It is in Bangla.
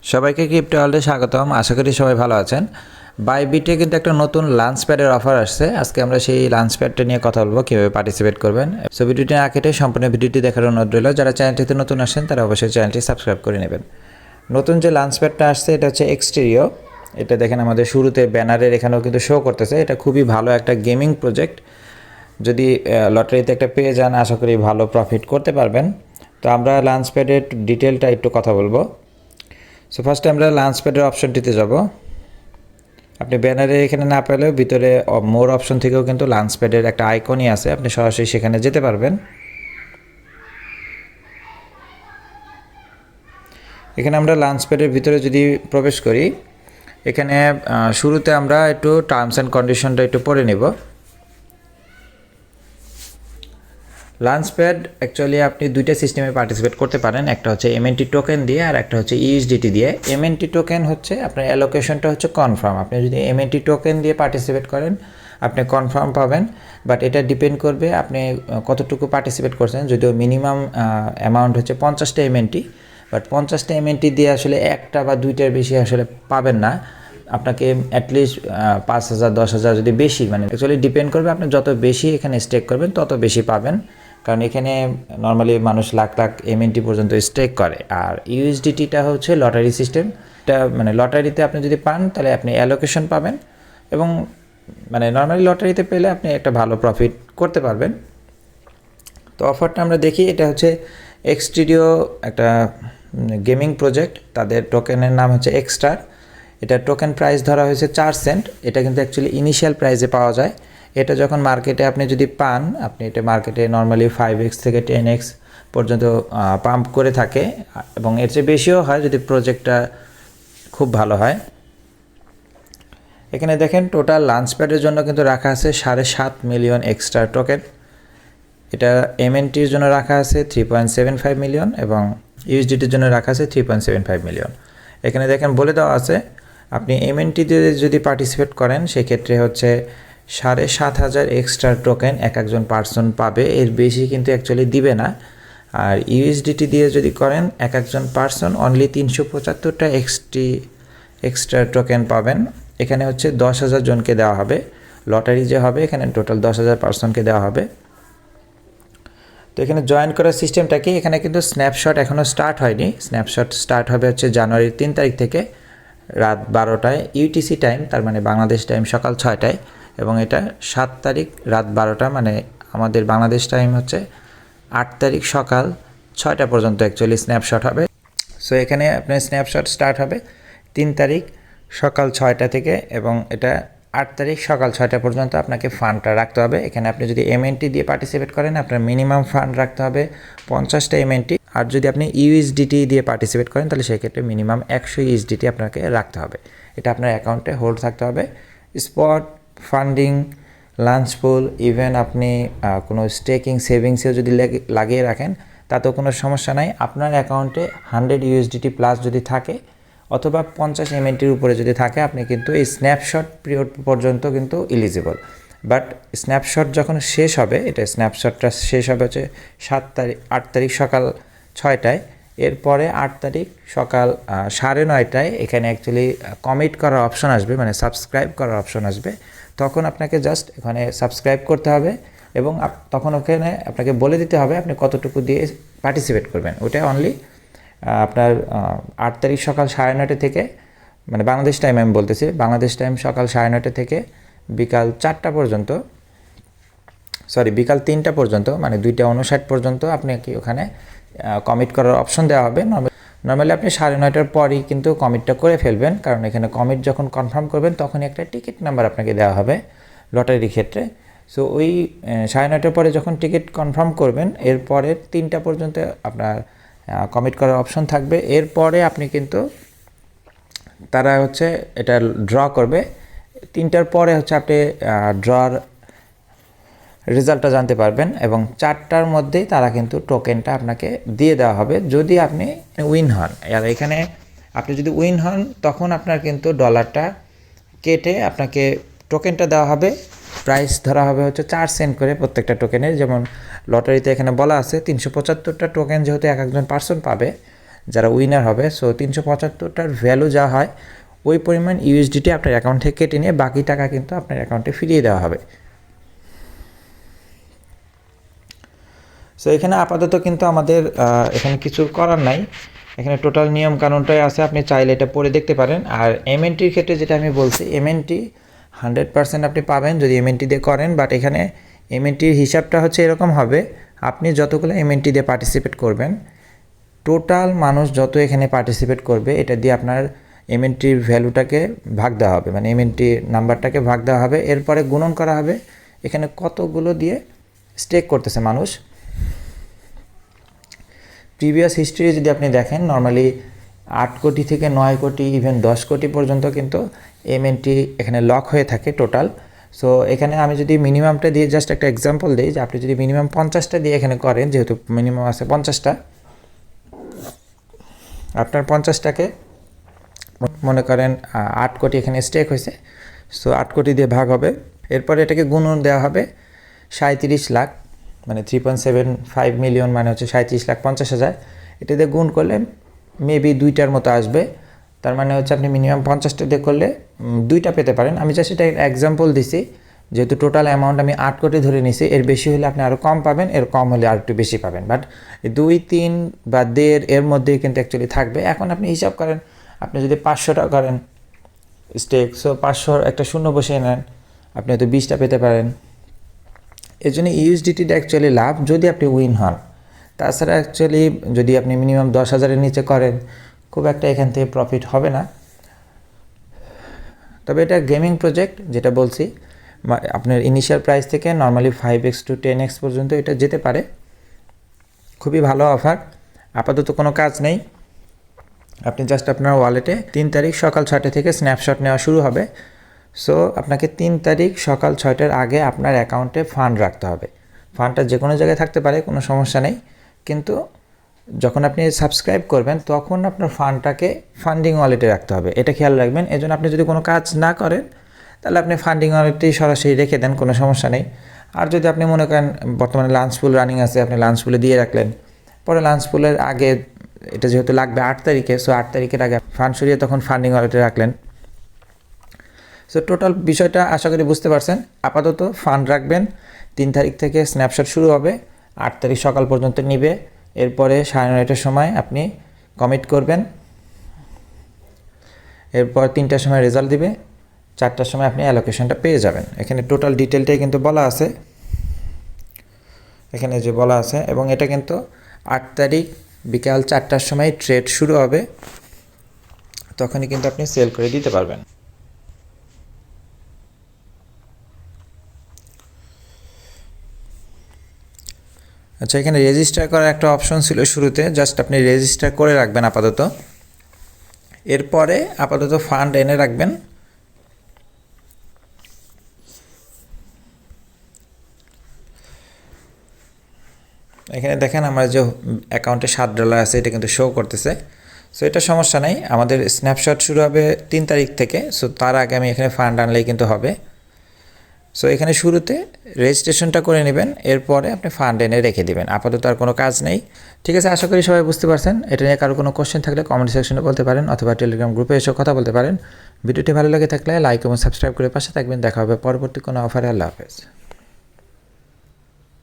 সবাইকে ক্রিপ্টো ওয়ার্ল্ডে স্বাগতম। আশা করি সবাই ভালো আছেন। বাইবিটে কিন্তু একটা নতুন লাঞ্চ প্যাডের অফার আসছে। আজকে আমরা সেই লাঞ্চ প্যাডটা নিয়ে কথা বলবো, কীভাবে পার্টিসিপেট করবেন। সো ভিডিওটি না কেটে সম্পূর্ণ ভিডিওটি দেখার অনুরোধ রইল। যারা চ্যানেলটিতে নতুন আসেন তারা অবশ্যই চ্যানেলটি সাবস্ক্রাইব করে নেবেন। নতুন যে লাঞ্চ প্যাডটা আসছে এটা হচ্ছে এক্সটেরিও। এটা দেখেন আমাদের শুরুতে ব্যানারের এখানেও কিন্তু শো করতেছে। এটা খুবই ভালো একটা গেমিং প্রজেক্ট। যদি লটারিতে একটা পেয়ে যান আশা করি ভালো প্রফিট করতে পারবেন। তো আমরা লাঞ্চ প্যাডের ডিটেলটা একটু কথা বলবো। সো ফার্স্টে আমরা লাঞ্চ প্যাডের অপশনটিতে যাব। আপনি ব্যানারে এখানে না পেলেও ভিতরে মোর অপশন থেকেও কিন্তু লাঞ্চ প্যাডের একটা আইকনই আছে, আপনি সরাসরি সেখানে যেতে পারবেন। এখানে আমরা লাঞ্চ প্যাডের ভিতরে যদি প্রবেশ করি, এখানে শুরুতে আমরা একটু টার্মস অ্যান্ড কন্ডিশনটা একটু পড়ে নেব। লাঞ্চ প্যাড অ্যাকচুয়ালি আপনি দুইটা সিস্টেমে পার্টিসিপেট করতে পারেন, একটা হচ্ছে এমএনটি টোকেন দিয়ে আর একটা হচ্ছে ইউএসডিটি দিয়ে। এমএনটি টোকেন হচ্ছে আপনার অ্যালোকেশনটা হচ্ছে কনফার্ম। আপনি যদি এমএনটি টোকেন দিয়ে পার্টিসিপেট করেন আপনি কনফার্ম পাবেন, বাট এটা ডিপেন্ড করবে আপনি কতটুকু পার্টিসিপেট করছেন। যদিও মিনিমাম অ্যামাউন্ট হচ্ছে 50টা এমএনটি, বাট 50টা এমএনটি দিয়ে আসলে একটা বা দুইটার বেশি আসলে পাবেন না। আপনাকে অ্যাটলিস্ট 5,000 10,000 যদি বেশি, মানে অ্যাকচুয়ালি ডিপেন্ড করবে আপনি যত বেশি এখানে স্টেক করবেন তত বেশি পাবেন, কারণ এখানে নর্মালি মানুষ লাখ লাখ এমএনটি পর্যন্ত স্টেক করে। আর ইউএসডিটিটা হচ্ছে লটারি সিস্টেম। এটা মানে লটারিতে আপনি যদি পান তাহলে আপনি অ্যালোকেশন পাবেন, এবং মানে নর্মালি লটারিতে পেলে আপনি একটা ভালো প্রফিট করতে পারবেন। তো অফারটা আমরা দেখি। এটা হচ্ছে এক্সটেরিও, একটা গেমিং প্রজেক্ট। তাদের টোকেনের নাম হচ্ছে এক্সটার। এটা টোকেন প্রাইস ধরা হয়েছে 4 সেন্ট। এটা কিন্তু অ্যাকচুয়ালি ইনিশিয়াল প্রাইসে পাওয়া যায়। এটা যখন মার্কেটে আপনি যদি পান, আপনি এটা মার্কেটে নর্মালি 5x থেকে 10x পর্যন্ত পাম্প করে থাকে, এবং এর চেয়ে বেশিও হয় যদি প্রজেক্টটা খুব ভালো হয়। এখানে দেখেন টোটাল লাঞ্চ প্যাডের জন্য কিন্তু রাখা আছে 7.5 মিলিয়ন এক্সট্রা টোকেন। এটা এমএনটির জন্য রাখা আছে 3.75 মিলিয়ন এবং ইউএসডিটির জন্য রাখা আছে 3.75 মিলিয়ন। এখানে দেখেন বলে দেওয়া আছে আপনি এমএনটিতে যদি পার্টিসিপেট করেন সেক্ষেত্রে হচ্ছে 7,500 এক্সট্রা টোকেন একজন পার্সন পাবে, এর বেশি কিন্তু অ্যাকচুয়ালি দিবে না। আর ইউএসডিটি দিয়ে যদি করেন একজন পার্সন অনলি 375টা এক্সট্রা টোকেন পাবেন। এখানে হচ্ছে 10,000 জনকে দেওয়া হবে। লটারি যে হবে এখানে টোটাল 10,000 পার্সনকে দেওয়া হবে। তো এখানে জয়েন করার সিস্টেমটা কি, এখানে কিন্তু স্ন্যাপশট এখনও স্টার্ট হয়নি। স্ন্যাপশট স্টার্ট হবে হচ্ছে জানুয়ারির 3 তারিখ থেকে রাত 12টায় ইউটিসি টাইম, তার মানে বাংলাদেশ টাইম সকাল 6টায়, এবং এটা 7 তারিখ রাত 12টা, মানে আমাদের বাংলাদেশ টাইম হচ্ছে 8 তারিখ সকাল 6টা পর্যন্ত অ্যাকচুয়ালি স্ন্যাপশট হবে। সো এখানে আপনার স্ন্যাপশট স্টার্ট হবে 3 তারিখ সকাল 6টা থেকে, এবং এটা 8 তারিখ সকাল 6টা পর্যন্ত আপনাকে ফান্ডটা রাখতে হবে। এখানে আপনি যদি এমএনটি দিয়ে পার্টিসিপেট করেন আপনার মিনিমাম ফান্ড রাখতে হবে 50টা এমএনটি, আর যদি আপনি ইউএসডিটি দিয়ে পার্টিসিপেট করেন তাহলে সেক্ষেত্রে মিনিমাম 100 ইউএসডিটি আপনাকে রাখতে হবে। এটা আপনার অ্যাকাউন্টে হোল্ড থাকতে হবে। স্পট ফান্ডিং, লাঞ্চ পুল, ইভেন আপনি কোনো স্টেকিং সেভিংসেও যদি লাগিয়ে রাখেন তাতেও কোনো সমস্যা নাই। আপনার অ্যাকাউন্টে 100 ইউএসডিটি প্লাস যদি থাকে অথবা 50 এমএনটির উপরে যদি থাকে আপনি কিন্তু এই স্ন্যাপশট পিরিয়ড পর্যন্ত কিন্তু এলিজিবল। বাট স্ন্যাপশট যখন শেষ হবে, এটা স্ন্যাপশটটা শেষ হবে হচ্ছে 8 তারিখ সকাল 6টায়। এরপরে 8 তারিখ সকাল 9:30টায় এখানে অ্যাকচুয়ালি কমিট করার অপশন আসবে, মানে সাবস্ক্রাইব করার অপশন আসবে। তখন আপনাকে জাস্ট এখানে সাবস্ক্রাইব করতে হবে, এবং তখন ওখানে আপনাকে বলে দিতে হবে আপনি কতটুকু দিয়ে পার্টিসিপেট করবেন। ওটা অনলি আপনার 8 তারিখ সকাল 9:30 থেকে, মানে বাংলাদেশ টাইম আমি বলতেছি, বাংলাদেশ টাইম সকাল 9:30 থেকে বিকাল 4টা পর্যন্ত, বিকাল 3টা পর্যন্ত, মানে 2:59 পর্যন্ত আপনাকে ওখানে কমিট করার অপশন দেওয়া হবে। নর্মালি আপনি 9:30টার পরই কিন্তু কমিটটা করে ফেলবেন, কারণ এখানে কমিট যখন কনফার্ম করবেন তখনই একটা টিকিট নাম্বার আপনাকে দেওয়া হবে লটারির ক্ষেত্রে। সো ওই 9:30টার পরে যখন টিকিট কনফার্ম করবেন এরপরের 3টা পর্যন্ত আপনার কমিট করার অপশন থাকবে। এরপরে আপনি কিন্তু তারা হচ্ছে এটা ড্র করবে। 3টার পরে হচ্ছে আপনি ড্রর রেজাল্টটা জানতে পারবেন, এবং 4টার মধ্যেই তারা কিন্তু টোকেনটা আপনাকে দিয়ে দেওয়া হবে যদি আপনি উইন হন। আর এখানে আপনি যদি উইন হন তখন আপনার কিন্তু ডলারটা কেটে আপনাকে টোকেনটা দেওয়া হবে। প্রাইস ধরা হবে হচ্ছে 4 সেন্ট করে প্রত্যেকটা টোকেনের। যেমন লটারিতে এখানে বলা আছে 375টা টোকেন যেহেতু একজন পার্সন পাবে, যারা উইনার হবে। সো 375টার ভ্যালু যা হয় ওই পরিমাণ ইউএসডিটি আপনার অ্যাকাউন্ট থেকে কেটে নিয়ে বাকি টাকা কিন্তু আপনার অ্যাকাউন্টে ফিরিয়ে দেওয়া হবে। সো এখানে আপাতত কিন্তু আমাদের এখানে কিছু করার নাই, এখানে টোটাল নিয়ম কানুনটাই আছে, আপনি চাইলে এটা পড়ে দেখতে পারেন। আর এমএনটির ক্ষেত্রে যেটা আমি বলছি, এমএনটি 100% আপনি পাবেন যদি এমএনটি দিয়ে করেন, বাট এখানে এমএনটির হিসাবটা হচ্ছে এরকম হবে, আপনি যতগুলো এমএনটি দিয়ে পার্টিসিপেট করবেন, টোটাল মানুষ যত এখানে পার্টিসিপেট করবে এটা দিয়ে আপনার এমএনটির ভ্যালুটাকে ভাগ দেওয়া হবে, মানে এমএনটির নাম্বারটাকে ভাগ দেওয়া হবে, এরপরে গুণন করা হবে এখানে কতগুলো দিয়ে স্টেক করতেছে মানুষ। প্রিভিয়াস হিস্ট্রি যদি আপনি দেখেন, নর্মালি 8 কোটি থেকে 9 কোটি ইভেন 10 কোটি পর্যন্ত কিন্তু এমএনটি এখানে লক হয়ে থাকে টোটাল। সো এখানে আমি যদি মিনিমামটা দিয়ে জাস্ট একটা এক্সাম্পল দিই, যে আপনি যদি মিনিমাম 50টা দিয়ে এখানে করেন, যেহেতু মিনিমাম আছে 50টা, আপনার 50টাকে মনে করেন 8 কোটি এখানে স্টেক হয়েছে, সো 8 কোটি দিয়ে ভাগ হবে, এরপরে এটাকে গুণন দেওয়া হবে 37 লাখ, মানে 3.75 মিলিয়ন মানে হচ্ছে 37,50,000, এটা দিয়ে গুণ করলে মেবি 2টার মতো আসবে, তার মানে হচ্ছে আপনি মিনিমাম 50টা দিয়ে করলে 2টা পেতে পারেন। আমি জাস্ট এটা এক্সাম্পল দিছি, যেহেতু টোটাল অ্যামাউন্ট আমি 8 কোটি ধরে নিছি, এর বেশি হলে আপনি আরও কম পাবেন, এর কম হলে আর একটু বেশি পাবেন, বাট 2, 3 বা 1.5 এর মধ্যেই কিন্তু অ্যাকচুয়ালি থাকবে। এখন আপনি হিসাব করেন, আপনি যদি 500টা করেন স্টেক, সো 500 একটা শূন্য বসিয়ে নেন, আপনি হয়তো 20টা পেতে পারেন। এই জন্য ইউএসডিটিটা অ্যাকচুয়ালি লাভ যদি আপনি উইন হন। তাছাড়া অ্যাকচুয়ালি যদি আপনি মিনিমাম 10,000-এর নিচে করেন, খুব একটা এখান থেকে প্রফিট হবে না। তবে এটা গেমিং প্রজেক্ট, যেটা বলছি, আপনার ইনিশিয়াল প্রাইস থেকে নর্মালি 5x to 10x পর্যন্ত এটা যেতে পারে। খুবই ভালো অফার। আপাতত কোনো কাজ নেই, আপনি জাস্ট আপনার ওয়ালেটে 3 তারিখ সকাল 6টা থেকে স্ন্যাপশট নেওয়া শুরু হবে। সো আপনাকে 3 তারিখ সকাল 6টার আগে আপনার অ্যাকাউন্টে ফান্ড রাখতে হবে। ফান্ডটা যে কোনো জায়গায় থাকতে পারে, কোনো সমস্যা নেই, কিন্তু যখন আপনি সাবস্ক্রাইব করবেন তখন আপনার ফান্ডটাকে ফান্ডিং ওয়ালেটে রাখতে হবে, এটা খেয়াল রাখবেন। এজন্য আপনি যদি কোনো কাজ না করেন তাহলে আপনি ফান্ডিং ওয়ালেটেই সরাসরি রেখে দেন, কোনো সমস্যা নেই। আর যদি আপনি মনে করেন বর্তমানে লাঞ্চ পুল রানিং আছে, আপনি লাঞ্চ পুলে দিয়ে রাখলেন, পরে লাঞ্চ পুলের আগে এটা যেহেতু লাগবে 8 তারিখে, সো 8 তারিখের আগে ফান্ড সরিয়ে তখন ফান্ডিং ওয়ালেটে রাখলেন। সো টোটাল বিষয়টা আশা করি বুঝতে পারছেন। আপাতত ফান্ড রাখবেন, 3 তারিখ থেকে স্ন্যাপশট শুরু হবে, 8 তারিখ সকাল পর্যন্ত নিবে, এরপরে 9:30টার সময় আপনি কমিট করবেন, এরপর 3টার সময় রেজাল্ট দিবে, 4টার সময় আপনি অ্যালোকেশনটা পেয়ে যাবেন। এখানে টোটাল ডিটেলটাই কিন্তু বলা আছে, এখানে যে বলা আছে, এবং এটা কিন্তু 8 তারিখ বিকাল 4টার সময় ট্রেড শুরু হবে, তখনই কিন্তু আপনি সেল করে দিতে পারবেন। আচ্ছা, এখানে রেজিস্টার করার একটা অপশন ছিল শুরুতে, জাস্ট আপনি রেজিস্টার করে রাখবেন আপাতত, এরপরে আপাতত ফান্ড এনে রাখবেন। এখানে দেখেন আমার যে অ্যাকাউন্টে $7 আছে, এটা কিন্তু শো করতেছে। সো এটা সমস্যা নেই, আমাদের স্ন্যাপশট শুরু হবে 3 তারিখ থেকে, সো তার আগে আমি এখানে ফান্ড আনলেই কিন্তু হবে। সো এখানে শুরুতে রেজিস্ট্রেশনটা করে নেবেন, এরপরে আপনি ফান্ড এনে রেখে দেবেন। আপাতত আর কোনো কাজ নেই। ঠিক আছে, আশা করি সবাই বুঝতে পারছেন। এটা নিয়ে কারো কোনো কোশ্চেন থাকলে কমেন্ট সেকশনে বলতে পারেন, অথবা টেলিগ্রাম গ্রুপে এসে কথা বলতে পারেন। ভিডিওটি ভালো লাগে থাকলে লাইক এবং সাবস্ক্রাইব করে পাশে থাকবেন। দেখা হবে পরবর্তী কোনো অফারে। আল্লাহ হাফেজ।